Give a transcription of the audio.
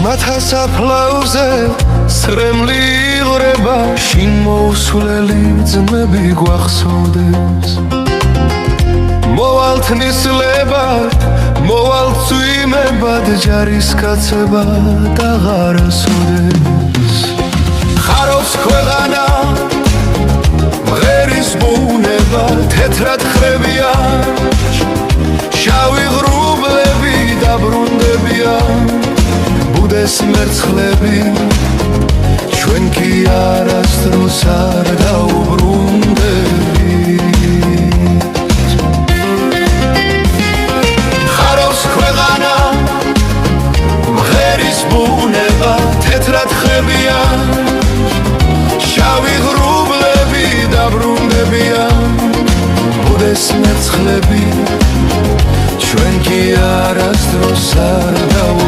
მათას აფლავზე სრემლი იღრება შინ მოუსვლელი ძმები გვახსოვდეს მოვალთ ნისლებად მოვალთ წვიმებად ჯარისკაცებად აღარ ასოდეს ხარობს ქვეყანა მღერის ბუნება თეთრად ხრებიან შავი ღრუბლები დაბრუნდებიან ბუდეს მერცხლები ჩვენ კი არასდროს არ დაუბრუნდებით ხარობს ქვეყანა მღერის ბუნება თეთრად ხრებიან შავი ღრუბლები დაბრუნდებიან ბუდეს მერცხლები ჩვენ კი არასდროს არ დაუბრუნდებით